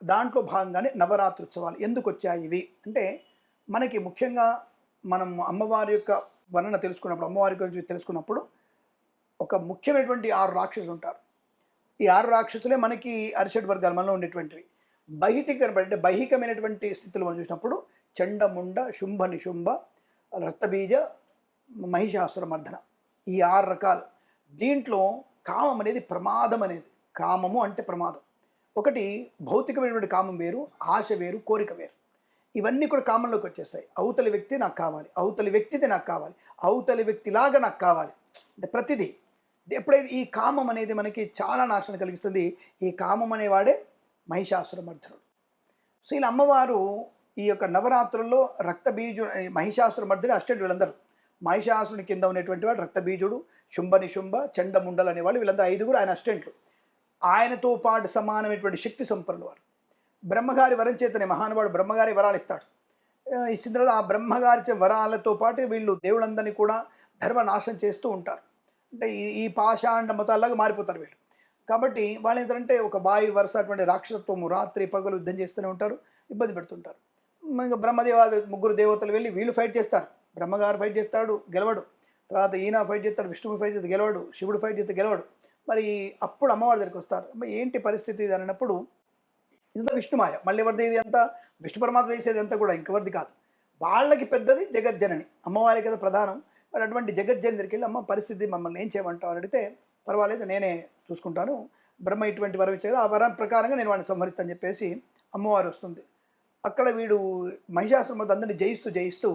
దాంట్లో భాగంగానే నవరాత్రి ఉత్సవాలు ఎందుకు వచ్చాయి ఇవి అంటే, మనకి ముఖ్యంగా మనం అమ్మవారి యొక్క వర్ణన తెలుసుకున్నప్పుడు, అమ్మవారి గురించి తెలుసుకున్నప్పుడు ఒక ముఖ్యమైనటువంటి 6 రాక్షసులు ఉంటారు. ఈ 6 రాక్షసులే మనకి అరిషడ్ వర్గాలు మనలో ఉండేటువంటివి. బయటికి కనపడే అంటే బహికమైనటువంటి స్థితిలో మనం చూసినప్పుడు చండముండ, శుంభ నిశుంభ, రక్తబీజ, మహిషాసుర మర్దన. ఈ 6 రకాలు. దీంట్లో కామం అనేది ప్రమాదం అనేది. కామము అంటే ప్రమాదం. ఒకటి భౌతికమైనటువంటి కామం వేరు, ఆశ వేరు, కోరిక వేరు. ఇవన్నీ కూడా కామంలోకి వచ్చేస్తాయి. అవతలి వ్యక్తి నాకు కావాలి, అవతలి వ్యక్తిది నాకు కావాలి, అవతలి వ్యక్తిలాగా నాకు కావాలి. అంటే ప్రతిదీ. ఎప్పుడైతే ఈ కామం అనేది మనకి చాలా నాశనం కలిగిస్తుంది. ఈ కామం అనేవాడే మహిషాసురమర్దనుడు. సో ఇలా అమ్మవారు ఈ యొక్క నవరాత్రుల్లో రక్తబీజు మహిషాసురమర్దుడు అష్టండి వీళ్ళందరూ. మహిషాసురుని కింద ఉన్నటువంటి వాడు రక్తబీజుడు, శుంభ నిశుంభ, చండముండలు అనేవాళ్ళు వీళ్ళందరూ 5గురు ఆయన అష్టంట్లు. ఆయనతో పాటు సమానమైనటువంటి శక్తి సంపన్నులు వారు. బ్రహ్మగారి వరం చేతనే మహానుభావుడు బ్రహ్మగారి వరాలు ఇస్తాడు. ఇచ్చిన తర్వాత ఆ బ్రహ్మగారి వరాలతో పాటు వీళ్ళు దేవుళ్ళందరినీ కూడా ధర్మనాశనం చేస్తూ ఉంటారు. అంటే ఈ పాషాండ మతాల్లాగా మారిపోతారు వీళ్ళు. కాబట్టి వాళ్ళు ఏంటంటే ఒక బావి వరుస అటువంటి రాక్షసత్వము రాత్రి పగలు యుద్ధం చేస్తూనే ఉంటారు, ఇబ్బంది పెడుతుంటారు. మనకి బ్రహ్మదేవాది 3 దేవతలు వెళ్ళి వీళ్ళు ఫైట్ చేస్తారు. బ్రహ్మగారు ఫైట్ చేస్తాడు, గెలవడు. తర్వాత ఈయన ఫైట్ చేస్తాడు, విష్ణువు ఫైట్ చేస్తే గెలవడు, శివుడు ఫైట్ చేస్తే గెలవడు. మరి అప్పుడు అమ్మవారి దగ్గరికి వస్తారు. ఏంటి పరిస్థితి ఇది అన్నప్పుడు ఇదంతా విష్ణుమాయ. మళ్ళీ ఎవరిది ఇది అంతా విష్ణు పరమాత్మ వేసేది అంతా కూడా ఇంకెవరిది కాదు. వాళ్ళకి పెద్దది జగజ్జనని, అమ్మవారి కదా ప్రధానం. మరి అటువంటి జగజ్జని దగ్గరికి వెళ్ళి అమ్మ పరిస్థితి మమ్మల్ని ఏం చేయమంటావు అని అడిగితే, పర్వాలేదు నేనే చూసుకుంటాను, బ్రహ్మ ఇటువంటి వరం ఇచ్చేది, ఆ వరం ప్రకారంగా నేను వాడిని సంహరిస్తాను చెప్పేసి అమ్మవారు వస్తుంది. అక్కడ వీడు మహిషాసురం అందరినీ జయిస్తూ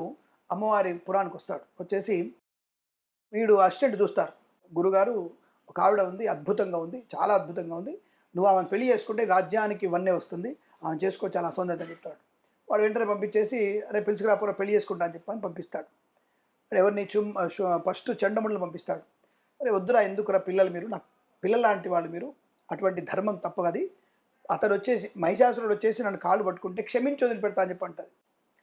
అమ్మవారి పురానికి వస్తాడు. వచ్చేసి వీడు అసిస్టెంట్ చూస్తారు, గురుగారు ఒక ఆవిడ ఉంది, అద్భుతంగా ఉంది, చాలా అద్భుతంగా ఉంది, నువ్వు ఆమెను పెళ్లి చేసుకుంటే రాజ్యానికి వన్నే వస్తుంది, ఆమె చేసుకో చాలా సౌందర్యం అని చెప్తాడు. వాడు వెంటనే పంపించేసి అరే పిలుచుకురాపురా పెళ్లి చేసుకుంటా అని చెప్పని పంపిస్తాడు. ఎవరిని ఫస్ట్ చండముండలు పంపిస్తాడు. అరే వద్దురా, ఎందుకురా పిల్లలు మీరు, నాకు పిల్లలు లాంటి వాళ్ళు మీరు, అటువంటి ధర్మం తప్పగది. అతడు వచ్చేసి మహిషాసురుడు వచ్చేసి నన్ను కాళ్ళు పట్టుకుంటే క్షమించి వదిలిపెడతా అని చెప్పి అంటారు.